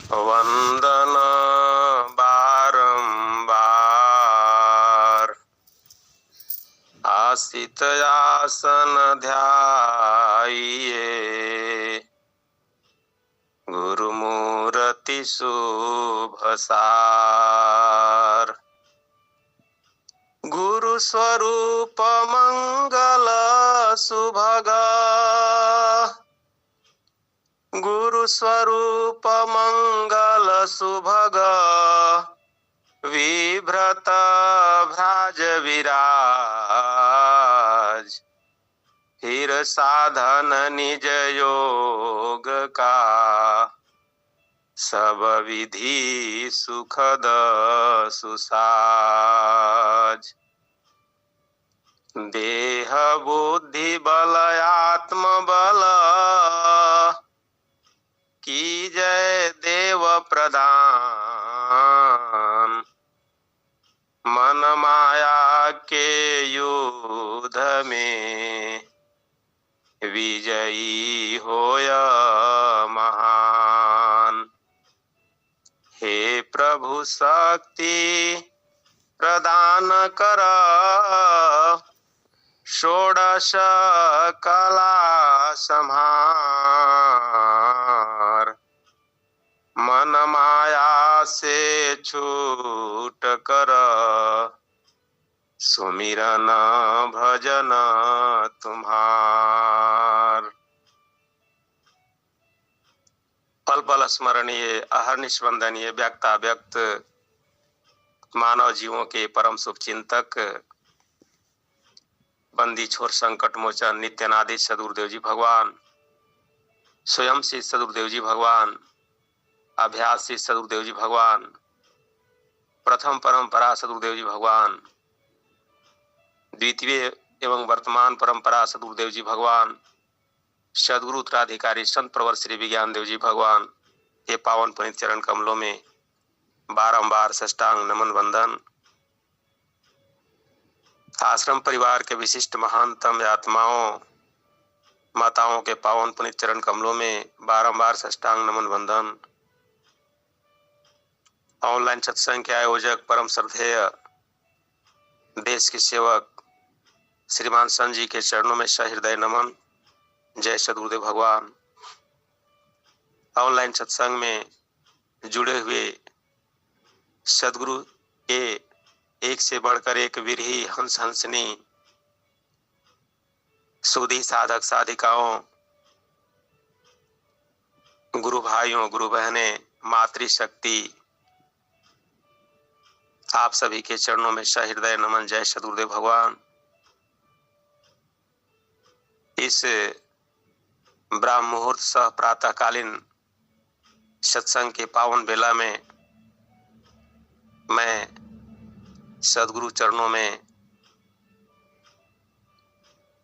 वंदन बारंबार आसित आसन ध्याइए गुरुमूर्ति शुभ सार। गुरु स्वरूप मंगल सुभग गुरु स्वरूप मंगल सुभग विभ्रत भ्राज विराज फिर साधन निज योग का सब विधि सुखद सुसाज। देह बुद्धि बल आत्म बल की जय देव प्रदान। मन माया के युद्ध में विजयी होय महान। हे प्रभु शक्ति प्रदान कर षोडश कला संहार। मन माया से छूट कर सुमिरन भजन तुम्हार। पल पल स्मरणीय अहर्निश वंदनीय व्यक्ता व्यक्त मानव जीवों के परम शुभ चिंतक बंदी छोर संकट मोचन नित्यानादि सदगुरुदेव जी भगवान, स्वयं श्री सदगुरुदेव जी भगवान, अभ्यास श्री सदगुरुदेव जी भगवान, प्रथम परंपरा सदगुरुदेव जी भगवान, द्वितीय एवं वर्तमान परंपरा सदगुरुदेव जी भगवान, सदगुरु उत्तराधिकारी संत प्रवर श्री विज्ञान देव जी भगवान, ये पावन पुनीत चरण कमलों में बारंबार साष्टांग नमन वंदन। आश्रम परिवार के विशिष्ट महानतम आत्माओं माताओं के पावन पुनीत चरण कमलों में बारंबार साष्टांग नमन वंदन। ऑनलाइन सत्संग के आयोजक परम श्रद्धेय देश के सेवक श्रीमान संत जी के चरणों में सहृदय नमन। जय सदगुरुदेव भगवान। ऑनलाइन सत्संग में जुड़े हुए सदगुरु के एक से बढ़कर एक विरही हंस हंसनी सुधी साधक साधिकाओं, गुरु भाइयों, गुरु बहनें, मातृशक्ति, आप सभी के चरणों में सहृदय नमन। जय सदगुरुदेव भगवान। इस ब्राह्म मुहूर्त सह प्रातःकालीन सत्संग के पावन बेला में मैं सदगुरु चरणों में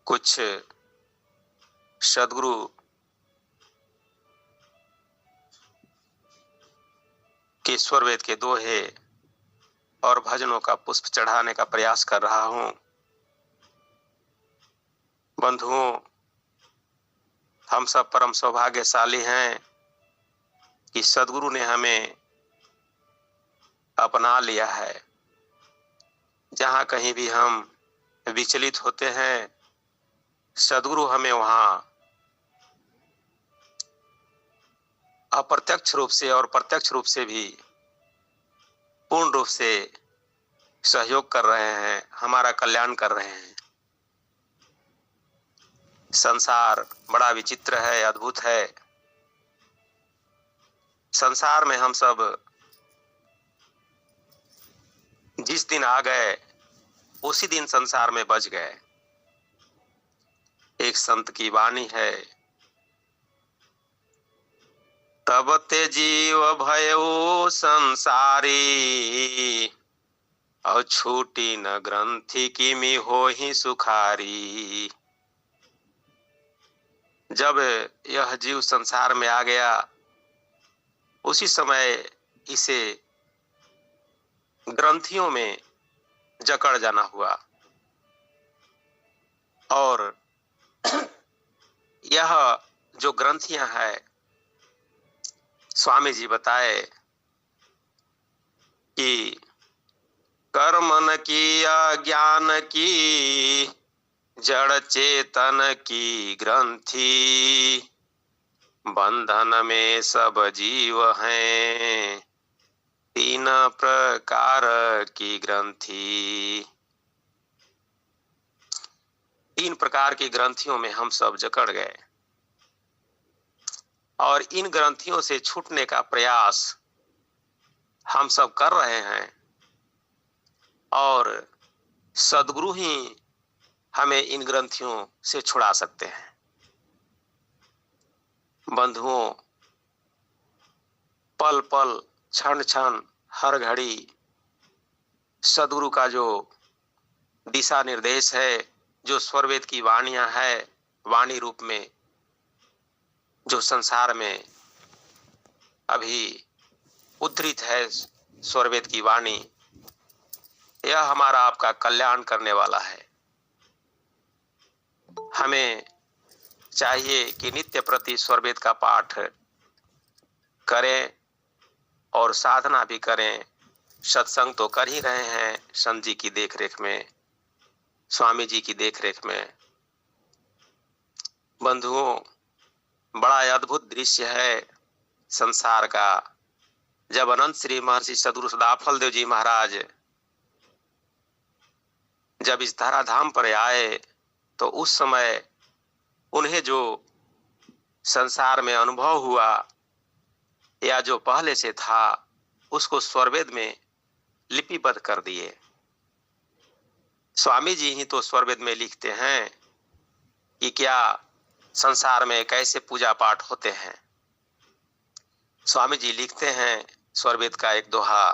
कुछ सदगुरु के ईश्वर वेद के दोहे और भजनों का पुष्प चढ़ाने का प्रयास कर रहा हूं। बंधुओं, हम सब परम सौभाग्यशाली हैं कि सदगुरु ने हमें अपना लिया है। जहां कहीं भी हम विचलित होते हैं, सदगुरु हमें वहां अप्रत्यक्ष रूप से और प्रत्यक्ष रूप से भी पूर्ण रूप से सहयोग कर रहे हैं, हमारा कल्याण कर रहे हैं। संसार बड़ा विचित्र है, अद्भुत है। संसार में हम सब जिस दिन आ गए उसी दिन संसार में बच गए। एक संत की वाणी है, तब ते जीव भयो संसारी और छूटी न ग्रंथि की मी हो ही सुखारी। जब यह जीव संसार में आ गया उसी समय इसे ग्रंथियों में जकड़ जाना हुआ और यह जो ग्रंथियां हैं स्वामी जी बताए कि कर्मन की अज्ञान की जड़ चेतन की ग्रंथि, बंधन में सब जीव हैं तीन प्रकार की ग्रंथि। तीन प्रकार की ग्रंथियों में हम सब जकड़ गए और इन ग्रंथियों से छूटने का प्रयास हम सब कर रहे हैं और सद्गुरु ही हमें इन ग्रंथियों से छुड़ा सकते हैं। बंधुओं, पल पल क्षण क्षण हर घड़ी सद्गुरु का जो दिशा निर्देश है, जो स्वरवेद की वाणियां है, वाणी रूप में जो संसार में अभी उद्धृत है स्वरवेद की वाणी, यह हमारा आपका कल्याण करने वाला है। हमें चाहिए कि नित्य प्रति स्वरवेद का पाठ करें और साधना भी करें। सत्संग तो कर ही रहे हैं संत जी की देखरेख में, स्वामी जी की देखरेख में। बंधुओं, बड़ा अद्भुत दृश्य है संसार का। जब अनंत श्री महर्षि सद्गुरु सदाफल देव जी महाराज जब इस धराधाम पर आए तो उस समय उन्हें जो संसार में अनुभव हुआ या जो पहले से था उसको स्वरवेद में लिपिबद्ध कर दिए। स्वामी जी ही तो स्वरवेद में लिखते हैं कि क्या संसार में कैसे पूजा पाठ होते हैं। स्वामी जी लिखते हैं स्वरवेद का एक दोहा,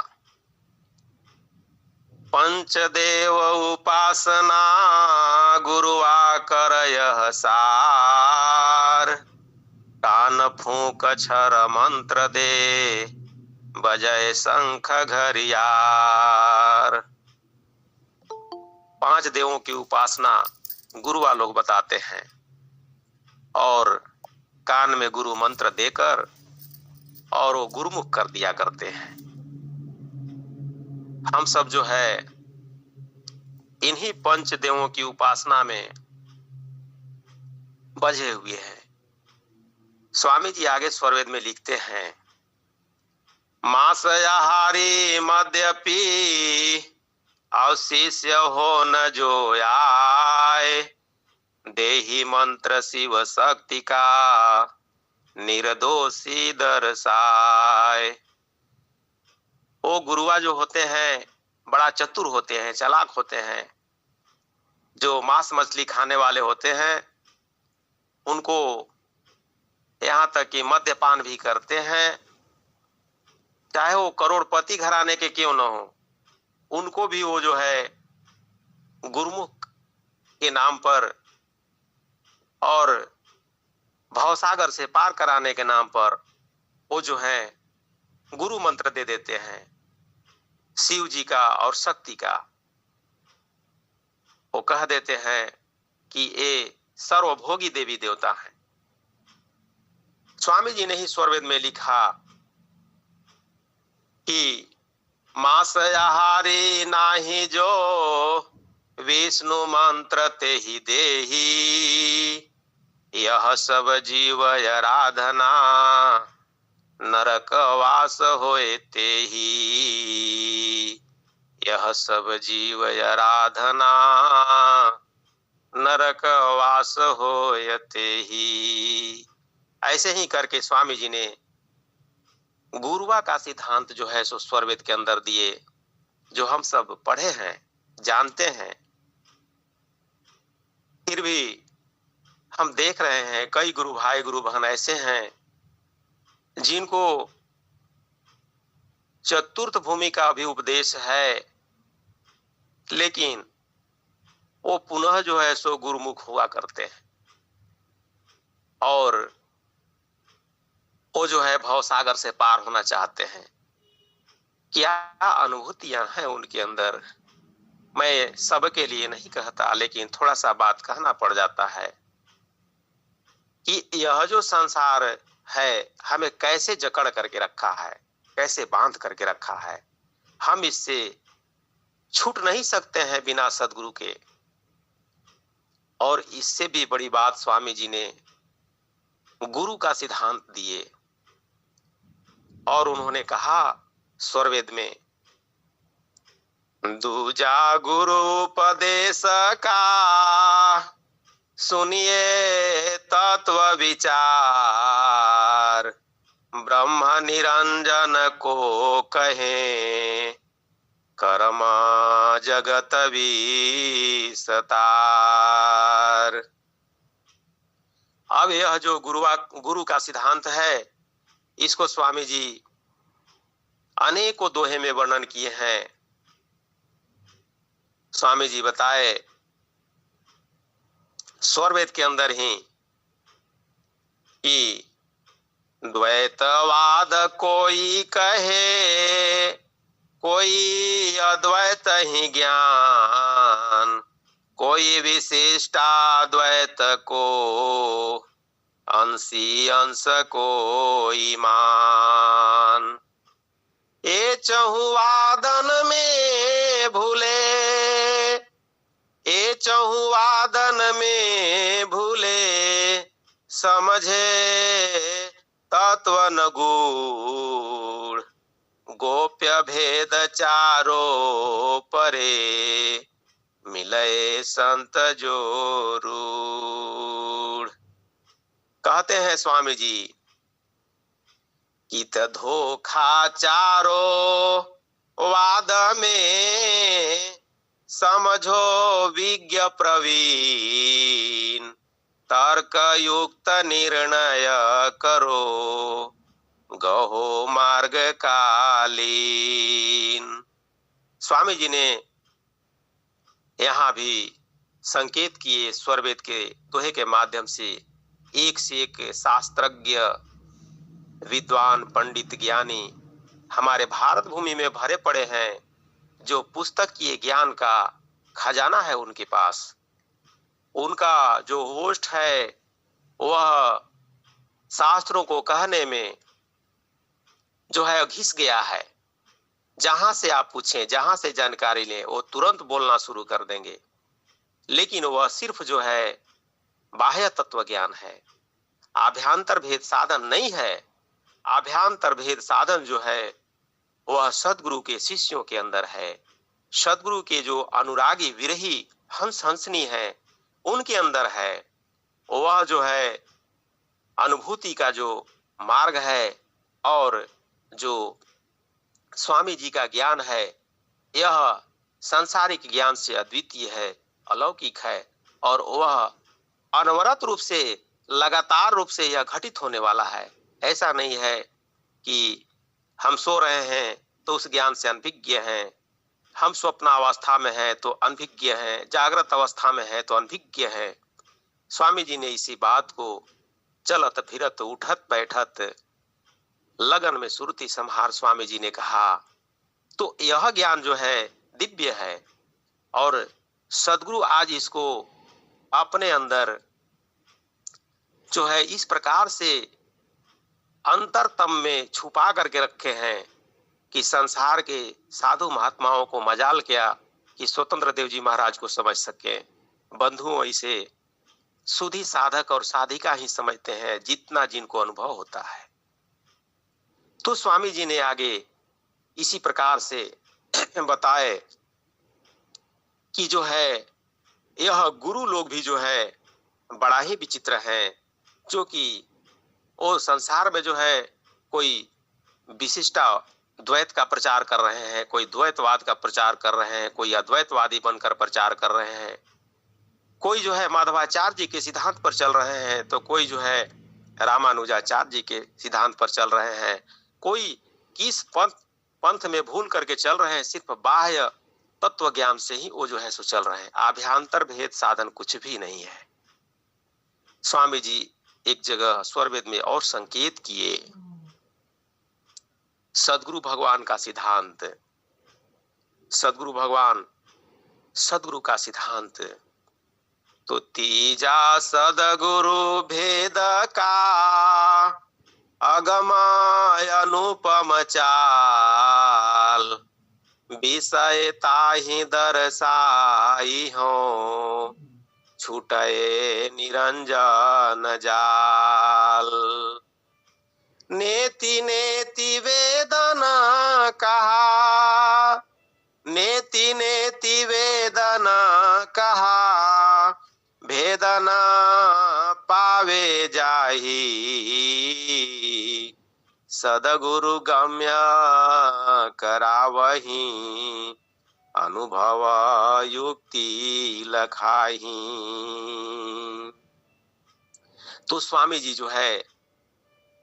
पंचदेव उपासना गुरुआ कर यह सार, कान फूक छर मंत्र दे बजय शंख घरियार। पांच देवों की उपासना गुरुआ लोग बताते हैं और कान में गुरु मंत्र देकर और वो गुरुमुख कर दिया करते हैं। हम सब जो है इन्हीं पंच देवों की उपासना में बझे हुए हैं। स्वामी जी आगे स्वरवेद में लिखते हैं, मांसाहारी मद्यपी अवशिष्य हो न जो आए, देहि मंत्र शिव शक्ति का निर्दोषी दर्शाए। वो गुरुआ जो होते हैं बड़ा चतुर होते हैं, चालाक होते हैं। जो मांस मछली खाने वाले होते हैं उनको यहाँ तक कि मद्यपान भी करते हैं, चाहे वो करोड़पति घराने के क्यों न हो, उनको भी वो जो है गुरुमुख के नाम पर और भवसागर से पार कराने के नाम पर वो जो है गुरु मंत्र दे देते हैं शिव जी का और शक्ति का। वो कह देते हैं कि ये सर्वभोगी देवी देवता हैं। स्वामी जी ने ही स्वरवेद में लिखा कि मांसाहारी नाही जो विष्णु मंत्र ते ही देही, यह सब जीव आराधना नरक वास होए ते ही। यह सब जीव आराधना नरक वास होए ते ही। ऐसे ही करके स्वामी जी ने गुरुआ का सिद्धांत जो है सो स्वरवेद के अंदर दिए, जो हम सब पढ़े हैं, जानते हैं। फिर भी हम देख रहे हैं कई गुरु भाई गुरु बहन ऐसे हैं जिनको चतुर्थ भूमि का भी उपदेश है, लेकिन वो पुनः जो है सो गुरुमुख हुआ करते हैं और वो जो है भवसागर से पार होना चाहते हैं। क्या अनुभूतियां हैं उनके अंदर, मैं सबके लिए नहीं कहता, लेकिन थोड़ा सा बात कहना पड़ जाता है कि यह जो संसार है हमें कैसे जकड़ करके रखा है, कैसे बांध करके रखा है, हम इससे छूट नहीं सकते हैं बिना सदगुरु के। और इससे भी बड़ी बात स्वामी जी ने गुरु का सिद्धांत दिए और उन्होंने कहा स्वरवेद में, दूजा गुरु उपदेश का सुनिए तत्व विचार, ब्रह्म निरंजन को कहें कर्म जगत विस्तार। अब यह जो गुरु का सिद्धांत है, इसको स्वामी जी अनेकों दोहे में वर्णन किए हैं। स्वामी जी बताए स्वरवेद के अंदर ही कि द्वैतवाद कोई कहे, कोई अद्वैत ही ज्ञान, कोई विशिष्टाद्वैत को अंशी अंश को ईमान। ये चहुवादन में भूले, ये चहुवादन में भूले, समझे तत्व न गूढ़, गोप्य भेद चारो परे, मिले संत जो रूढ़। कहते हैं स्वामी जी कि धोखा चारो वाद में, समझो विज्ञ प्रवीण, तर्क युक्त निर्णय करो, गहो मार्ग कालीन। स्वामी जी ने यहाँ भी संकेत किए स्वरवेद के दोहे के माध्यम से। एक से एक शास्त्रज्ञ विद्वान पंडित ज्ञानी हमारे भारत भूमि में भरे पड़े हैं, जो पुस्तकीय ज्ञान का खजाना है उनके पास। उनका जो होस्ट है वह शास्त्रों को कहने में जो है घिस गया है। जहां से आप पूछें, जहां से जानकारी लें, वो तुरंत बोलना शुरू कर देंगे, लेकिन वह सिर्फ जो है बाह्य तत्व ज्ञान है, आभ्यंतर भेद साधन नहीं है। आभ्यंतर भेद साधन जो है वह सदगुरु के शिष्यों के अंदर है। सदगुरु के जो अनुरागी विरही हंस हंसनी है उनके अंदर है। वह जो है अनुभूति का जो मार्ग है और जो स्वामी जी का ज्ञान है, यह सांसारिक ज्ञान से अद्वितीय है, अलौकिक है, और वह अनवरत रूप से लगातार रूप से यह घटित होने वाला है। ऐसा नहीं है कि हम सो रहे हैं तो उस ज्ञान से अनभिज्ञ हैं, हम स्वप्नावस्था में हैं तो अनभिज्ञ हैं, जागृत अवस्था में हैं तो अनभिज्ञ हैं। स्वामी जी ने इसी बात को चलत फिरत उठत बैठत लगन में सुरती संहार स्वामी जी ने कहा। तो यह ज्ञान जो है दिव्य है और सदगुरु आज इसको अपने अंदर जो है इस प्रकार से अंतरतम में छुपा करके रखे हैं कि संसार के साधु महात्माओं को मजाल क्या कि स्वतंत्र देव जी महाराज को समझ सके। बंधुओं इसे सुधी साधक और साधिका ही समझते हैं, जितना जिनको अनुभव होता है। तो स्वामी जी ने आगे इसी प्रकार से बताए कि जो है यह गुरु लोग भी जो है बड़ा ही विचित्र हैं, जो कि वो संसार में जो है कोई विशिष्ट द्वैत का प्रचार कर रहे हैं, कोई द्वैतवाद का प्रचार कर रहे हैं, कोई अद्वैतवादी बनकर प्रचार कर रहे हैं, कोई जो है माधवाचार्य जी के सिद्धांत पर चल रहे हैं, तो कोई जो है रामानुजाचार्य जी के सिद्धांत पर चल रहे हैं, कोई किस पंथ में भूल करके चल रहे हैं। सिर्फ बाह्य तत्व ज्ञान से ही वो जो है सो चल रहे हैं। आभ्यंतर भेद साधन कुछ भी नहीं है। स्वामी जी एक जगह स्वरवेद में और संकेत किए, सदगुरु भगवान का सिद्धांत, सदगुरु भगवान सदगुरु का सिद्धांत। तो तीजा सदगुरु भेद का अगमाय अनुपम चाल, विषय ताहि दर्शाई हो, छूटे निरंजन जाल। नेति नेति वेदना कहा, नेति नेति वेदना कहा, भेदना पावे जाही, सदगुरु गम्य करावही, अनुभव युक्ति लखाही। तो स्वामी जी जो है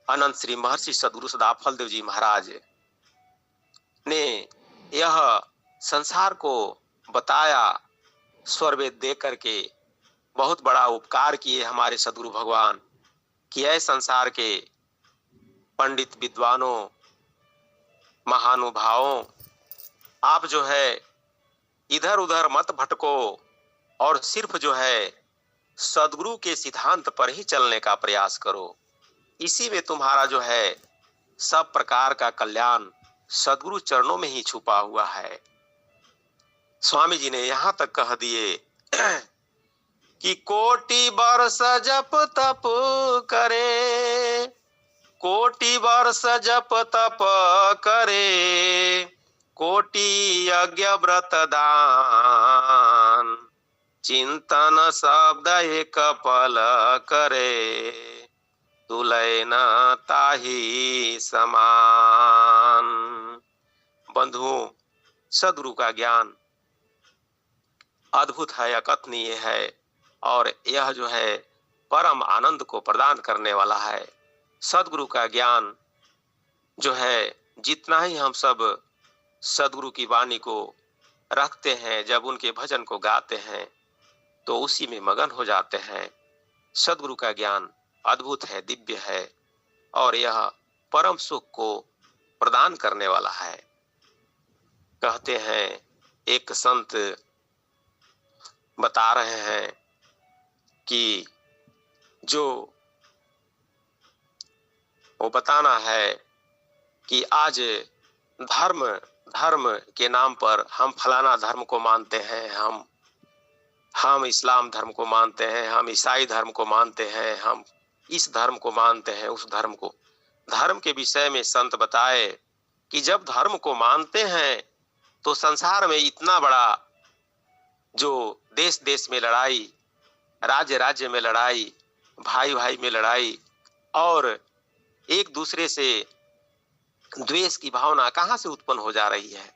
अनंत श्री महर्षि सद्गुरु सदा फलदेव जी महाराज ने यह संसार को बताया, स्वरवेद दे करके बहुत बड़ा उपकार किए हमारे सद्गुरु भगवान कि ऐ संसार के पंडित विद्वानों महानुभावों, आप जो है इधर उधर मत भटको और सिर्फ जो है सद्गुरु के सिद्धांत पर ही चलने का प्रयास करो। इसी में तुम्हारा जो है सब प्रकार का कल्याण सद्गुरु चरणों में ही छुपा हुआ है। स्वामी जी ने यहां तक कह दिए कि कोटि वर्ष जप तप करे, कोटि वर्ष जप तप करे, कोटि यज्ञ व्रत दान, चिंतन शब्द एक पल करे, तुलय न ताहि समान। बंधुओं, सद्गुरु का ज्ञान अद्भुत है, अकथनीय है और यह जो है परम आनंद को प्रदान करने वाला है। सद्गुरु का ज्ञान जो है, जितना ही हम सब सद्गुरु की वाणी को रखते हैं, जब उनके भजन को गाते हैं तो उसी में मगन हो जाते हैं। सद्गुरु का ज्ञान अद्भुत है, दिव्य है और यह परम सुख को प्रदान करने वाला है। कहते हैं, एक संत बता रहे हैं कि जो वो बताना है कि आज धर्म धर्म के नाम पर हम फलाना धर्म को मानते हैं, हम इस्लाम धर्म को मानते हैं, हम ईसाई धर्म को मानते हैं, हम इस धर्म को मानते हैं, उस धर्म को। धर्म के विषय में संत बताए कि जब धर्म को मानते हैं तो संसार में इतना बड़ा जो देश देश में लड़ाई, राज्य राज्य में लड़ाई, भाई भाई में लड़ाई और एक दूसरे से द्वेष की भावना कहां से उत्पन्न हो जा रही है।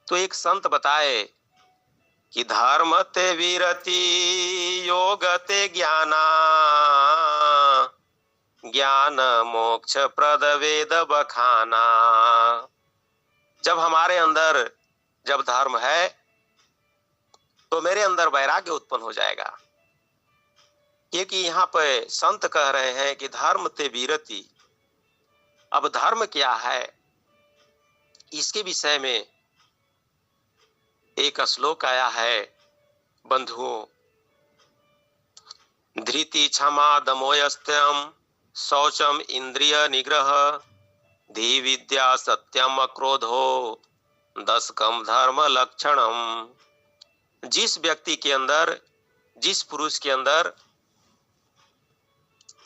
तो एक संत बताए कि धर्म ते वीरति योग ते ज्ञाना, ज्ञान मोक्ष प्रद वेद बखाना। जब हमारे अंदर जब धर्म है तो मेरे अंदर वैराग्य उत्पन्न हो जाएगा, क्योंकि यहाँ पे संत कह रहे हैं कि धर्म ते वीरति। अब धर्म क्या है, इसके विषय में एक श्लोक आया है बंधुओं। धृति क्षमा दमोयस्त्यम शौचम इंद्रिय निग्रह, धी विद्या सत्यम अक्रोधो, दशकम धर्म लक्षणम। जिस व्यक्ति के अंदर, जिस पुरुष के अंदर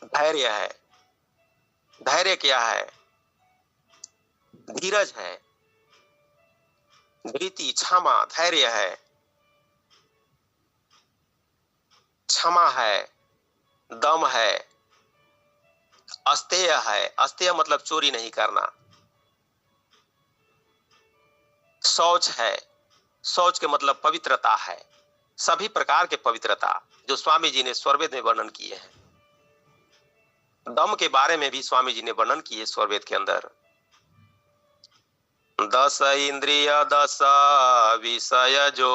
धैर्य है, धैर्य क्या है, धीरज है, धृति क्षमा धैर्य है, क्षमा है, दम है, अस्तेय है, अस्तेय मतलब चोरी नहीं करना, शौच है, शौच के मतलब पवित्रता है, सभी प्रकार के पवित्रता जो स्वामी जी ने स्वरवेद में वर्णन किए हैं। दम के बारे में भी स्वामी जी ने वर्णन किए स्वरवेद के अंदर। 10 इंद्रिय 10 विषय जो,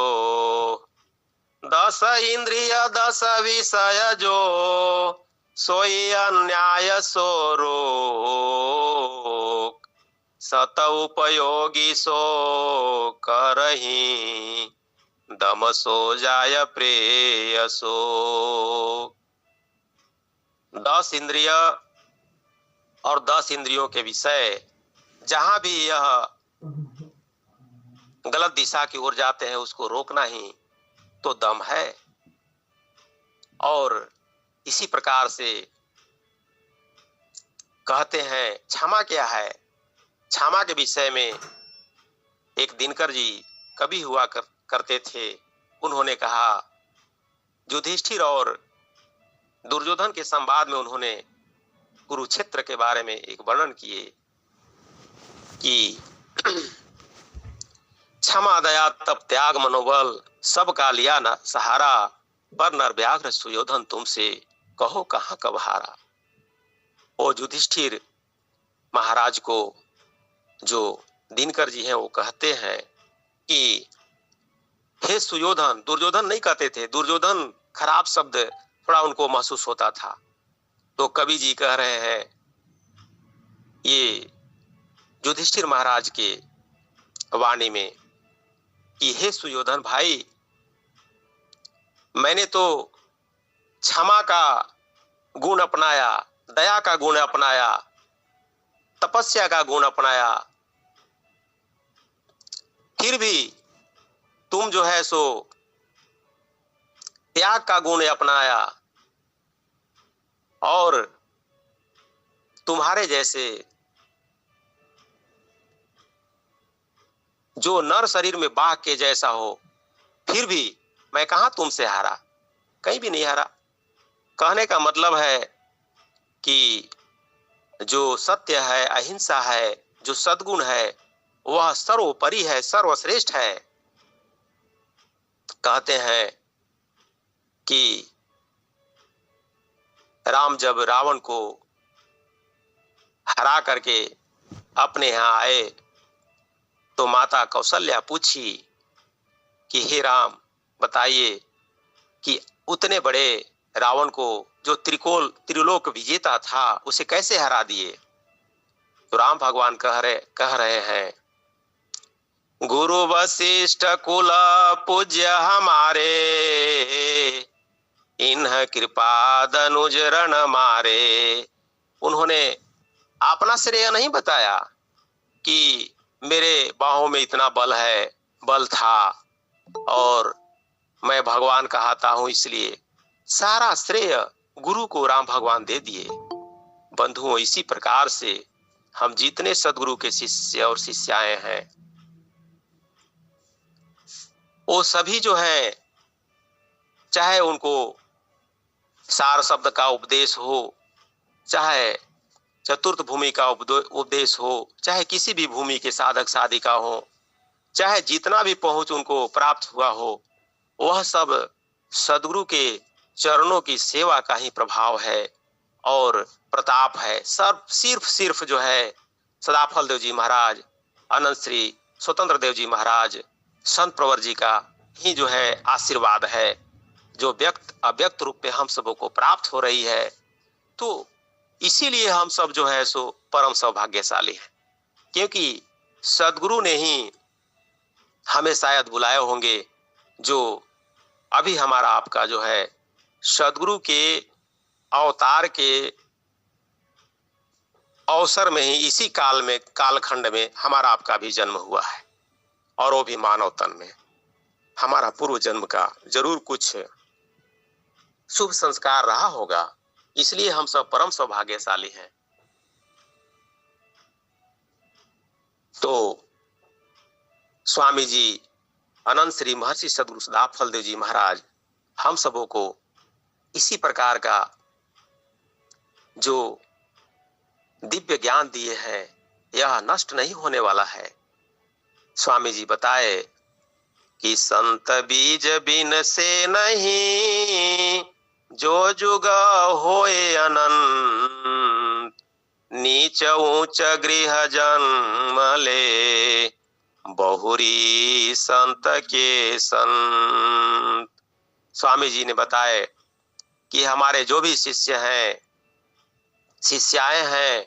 10 इंद्रिय 10 विषय जो, सोई अन्याय सो रोक, सत उपयोगी सो करही, दम सो जाय प्रेयसो। 10 इंद्रिय और 10 इंद्रियों के विषय, जहां भी यह गलत दिशा की ओर जाते हैं उसको रोकना ही तो दम है। और इसी प्रकार से कहते हैं क्षमा क्या है। क्षमा के विषय में एक दिनकर जी कवि हुआ करते थे। उन्होंने कहा, युधिष्ठिर और दुर्योधन के संवाद में उन्होंने कुरुक्षेत्र के बारे में एक वर्णन किए कि क्षमा दया तप त्याग मनोबल सबका लिया न सहारा, पर नरव्याघ्र सुयोधन तुमसे कहो कहां कब हारा। और युधिष्ठिर महाराज को जो दिनकर जी हैं वो कहते हैं कि हे सुयोधन, दुर्योधन नहीं कहते थे, दुर्योधन खराब शब्द थोड़ा उनको महसूस होता था, तो कवि जी कह रहे हैं ये युधिष्ठिर महाराज के वाणी में कि हे सुयोधन भाई, मैंने तो क्षमा का गुण अपनाया, दया का गुण अपनाया, तपस्या का गुण अपनाया, फिर भी तुम जो है सो त्याग का गुण अपनाया, और तुम्हारे जैसे जो नर शरीर में बाघ के जैसा हो, फिर भी मैं कहां तुमसे हारा, कहीं भी नहीं हारा। कहने का मतलब है कि जो सत्य है, अहिंसा है, जो सद्गुण है, वह सर्वोपरि है, सर्वश्रेष्ठ है। कहते हैं कि राम जब रावण को हरा करके अपने यहाँ आए तो माता कौशल्या पूछी कि हे राम बताइए कि उतने बड़े रावण को जो त्रिलोक विजेता था उसे कैसे हरा दिए। तो राम भगवान कह रहे हैं, गुरु वशिष्ठ कुल पूज्य हमारे, इन्ह कृपा दनुज रण मारे। उन्होंने अपना श्रेय नहीं बताया कि मेरे बाहों में इतना बल था और मैं भगवान कहता हूं, इसलिए सारा श्रेय गुरु को राम भगवान दे दिए। बंधुओं, इसी प्रकार से हम जितने सदगुरु के शिष्य और शिष्याएं हैं वो सभी जो है, चाहे उनको सार शब्द का उपदेश हो, चाहे चतुर्थ भूमि का उपदेश हो, चाहे किसी भी भूमि के साधक साधिका हो, चाहे जितना भी पहुंच उनको प्राप्त हुआ हो, वह सब सदगुरु के चरणों की सेवा का ही प्रभाव है और प्रताप है। सब सिर्फ जो है सदाफल देव जी महाराज, अनंत श्री स्वतंत्र देव जी महाराज, संत प्रवर जी का ही जो है आशीर्वाद है, जो व्यक्त अव्यक्त रूप में हम सबों को प्राप्त हो रही है। तो इसीलिए हम सब जो है सो परम सौभाग्यशाली हैं, क्योंकि सदगुरु ने ही हमें शायद बुलाए होंगे। जो अभी हमारा आपका जो है सदगुरु के अवतार के अवसर में ही, इसी कालखंड में हमारा आपका भी जन्म हुआ है, और वो भी मानव तन में। हमारा पूर्व जन्म का जरूर कुछ शुभ संस्कार रहा होगा, इसलिए हम सब परम सौभाग्यशाली हैं। तो स्वामी जी अनंत श्री महर्षि सदगुरु सदाफल देव जी महाराज हम सबों को इसी प्रकार का जो दिव्य ज्ञान दिए हैं, यह नष्ट नहीं होने वाला है। स्वामी जी बताए कि संत बीज बिन से नहीं, जो जुग होए अनंत, नीच ऊंच गृह जन्म ले, बहुरी संत के संत। स्वामी जी ने बताए कि हमारे जो भी शिष्य हैं, शिष्याएं हैं,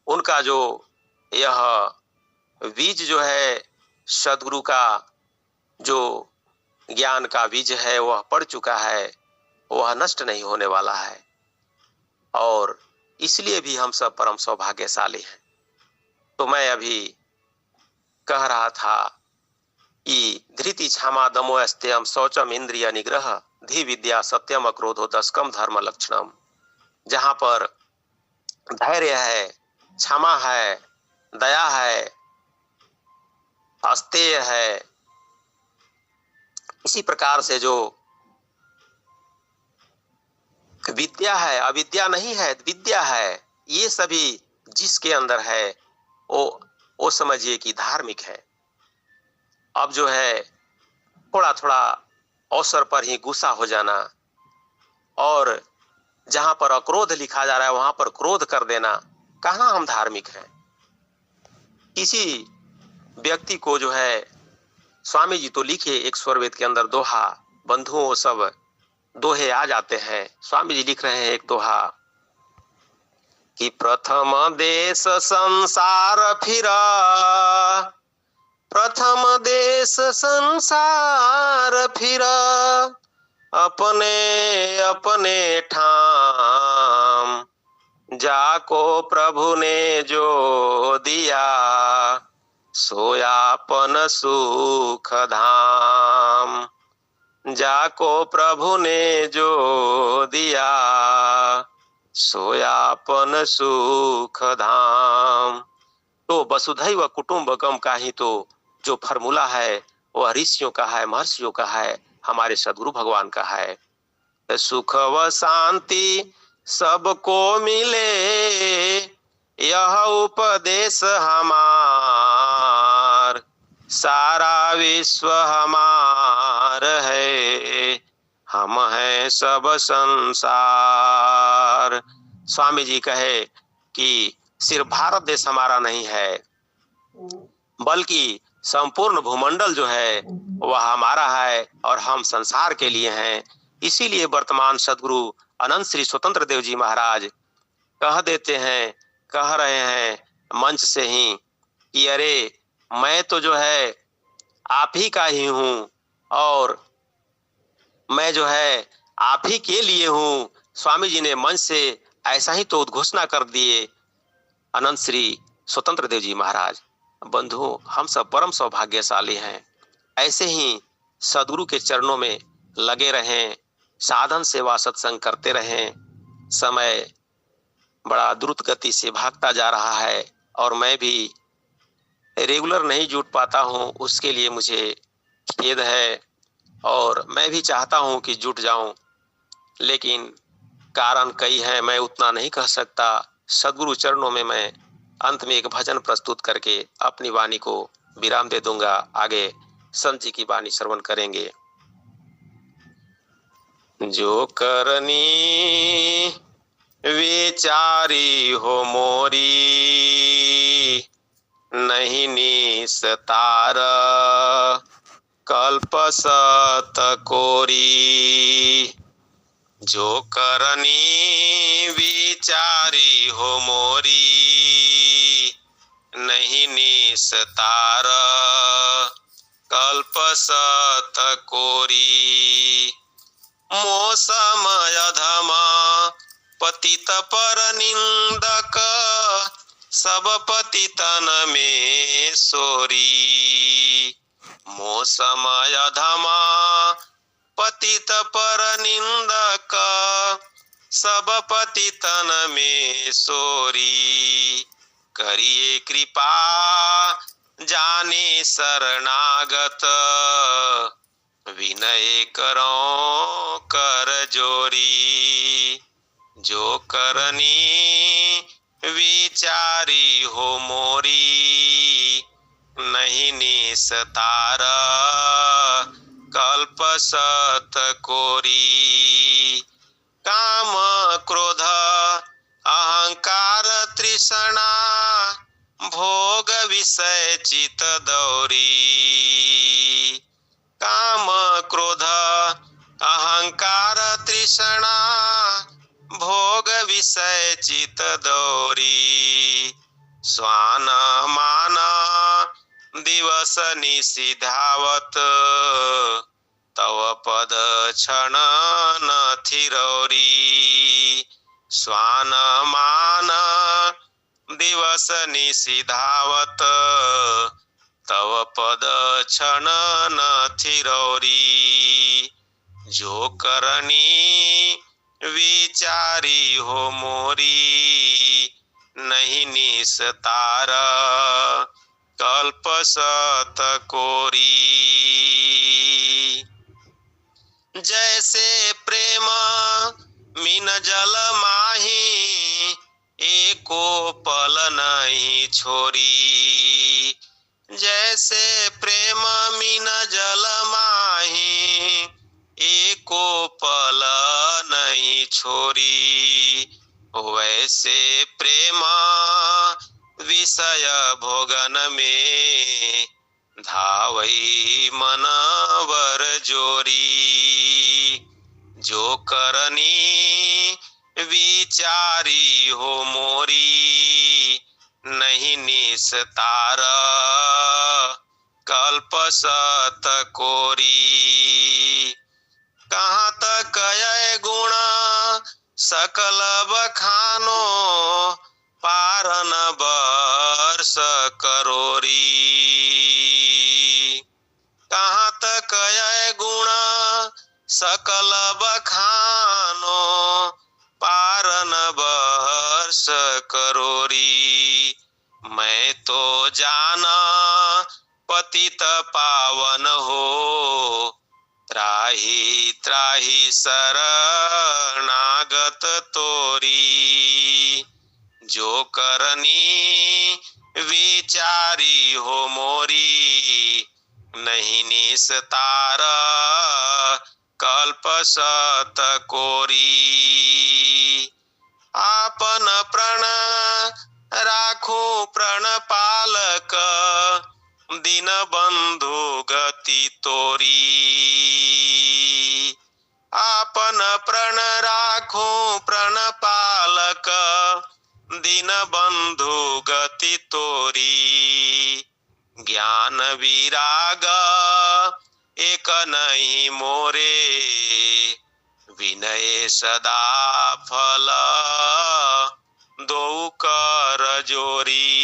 उनका जो यह बीज जो है सदगुरु का जो ज्ञान का बीज है वह पड़ चुका है, वह नष्ट नहीं होने वाला है। और इसलिए भी हम सब परम सौभाग्यशाली हैं। तो मैं अभी कह रहा था कि धृति क्षमा दमो अस्त्यम शौचम इंद्रिय निग्रह धी विद्या सत्यम अक्रोधो दशकम धर्म लक्षणम। जहां पर धैर्य है, क्षमा है, दया है, अस्तेय है, इसी प्रकार से जो विद्या है, अविद्या नहीं है, विद्या है, ये सभी जिसके अंदर है वो समझिए कि धार्मिक है। अब जो है थोड़ा थोड़ा अवसर पर ही गुस्सा हो जाना और जहां पर अक्रोध लिखा जा रहा है वहां पर क्रोध कर देना, कहाँ हम धार्मिक हैं। किसी व्यक्ति को जो है स्वामी जी तो लिखे एक स्वरवेद के अंदर दोहा, बंधुओं सब दोहे आ जाते हैं। स्वामी जी लिख रहे हैं एक दोहा कि प्रथम देश संसार फिरा, प्रथम देश संसार फिरा, अपने अपने ठाम, जाको प्रभु ने जो दिया, सोयापन सुख धाम। जाको प्रभु ने जो दिया, सोयापन सुख धाम। तो वसुधैव कुटुंबकम का ही तो जो फॉर्मूला है वो ऋषियों का है, महर्षियों का है, हमारे सद्गुरु भगवान का है। सुख व शांति सबको मिले, यह उपदेश हमार, सारा विश्व हमार है, हम हैं सब संसार। स्वामी जी कहे कि सिर्फ भारत देश हमारा नहीं है, बल्कि संपूर्ण भूमंडल जो है वह हमारा है और हम संसार के लिए हैं। इसीलिए वर्तमान सद्गुरु अनंत श्री स्वतंत्र देव जी महाराज कह देते हैं, कह रहे हैं मंच से ही कि अरे मैं तो जो है आप ही का ही हूँ और मैं जो है आप ही के लिए हूँ। स्वामी जी ने मंच से ऐसा ही तो उद्घोषणा कर दिए अनंत श्री स्वतंत्र देव जी महाराज। बंधुओं, हम सब परम सौभाग्यशाली हैं। ऐसे ही सद्गुरु के चरणों में लगे रहें, साधन सेवा सत्संग करते रहें। समय बड़ा द्रुत गति से भागता जा रहा है और मैं भी रेगुलर नहीं जुट पाता हूँ, उसके लिए मुझे खेद है और मैं भी चाहता हूँ कि जुट जाऊं, लेकिन कारण कई हैं, मैं उतना नहीं कह सकता। सद्गुरु चरणों में मैं अंत में एक भजन प्रस्तुत करके अपनी वाणी को विराम दे दूंगा। आगे संत जी की वाणी श्रवण करेंगे। जो करनी विचारी हो मोरी, नहीं निस्तार कल्प सत कोरी। जो करनी विचारी हो मोरी, नहीं निस्तार कल्प सत कोरी। मौसम अधम पतित पर निंदक, सब पतितन में सोरी। मौसम अधम पतित पर निंदक, सब पतितन में सोरी। करिए कृपा जाने शरणागत, विनय करो कर जोरी। जो करनी विचारी हो मोरी, नहीं निस्तार कल्प सत कोरी। काम क्रोध अहंकार तृष्णा, भोग विषय चित दौरी। काम क्रोध अहंकार तृष्णा, भोग विषय चित दौरी। स्वान मान दिवस निशिधावत, तव पद क्षण न थिरौरी। स्वान मान दिवस निशिधावत तव पद क्षण न थिरौरी। जो करनी विचारी हो मोरी नहीं निस्तार कल्प सत कोरी। जैसे प्रेम मीन जल माही एको पल नहीं छोरी। जैसे प्रेम मीन जल माही एको पल नहीं छोरी। वैसे प्रेम विषय भोगन में धावई मन वर जोरी। जो करनी विचारी हो मोरी नहीं निस्तार कल्प सत कोरी। कहाँ तक यह गुण सकल बखानो पार न वर्ष करोरी। कहाँ तक यह गुण सकल बखानो पार न वर्ष करोरी। मैं तो जाना पतित पावन हो त्राहि त्राहि शरणागत तोरी। जो करनी विचारी हो मोरी नहीं निस्तार कल्प सत कोरी। आपन प्रण राखो प्रण पालक दीन बंधु गति तोरी। आपन प्रण राखो प्रण पालक दीन बंधु गति तोरी। ज्ञान विराग एक नहीं मोरे विनय सदा फल दो कर जोरी।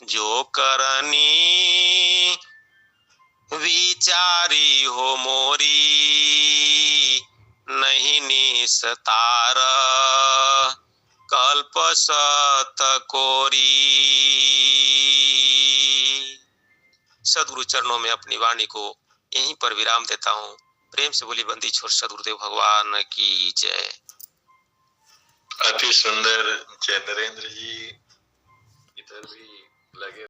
जो करनी विचारी हो मोरी नहीं निस्तार कल्प सत कोरी। सदगुरु चरणों में अपनी वाणी को यहीं पर विराम देता हूँ। प्रेम से बोली बंदी छोर सदगुरुदेव भगवान की जय। अति सुंदर जय नरेंद्र जी इधर भी लगे।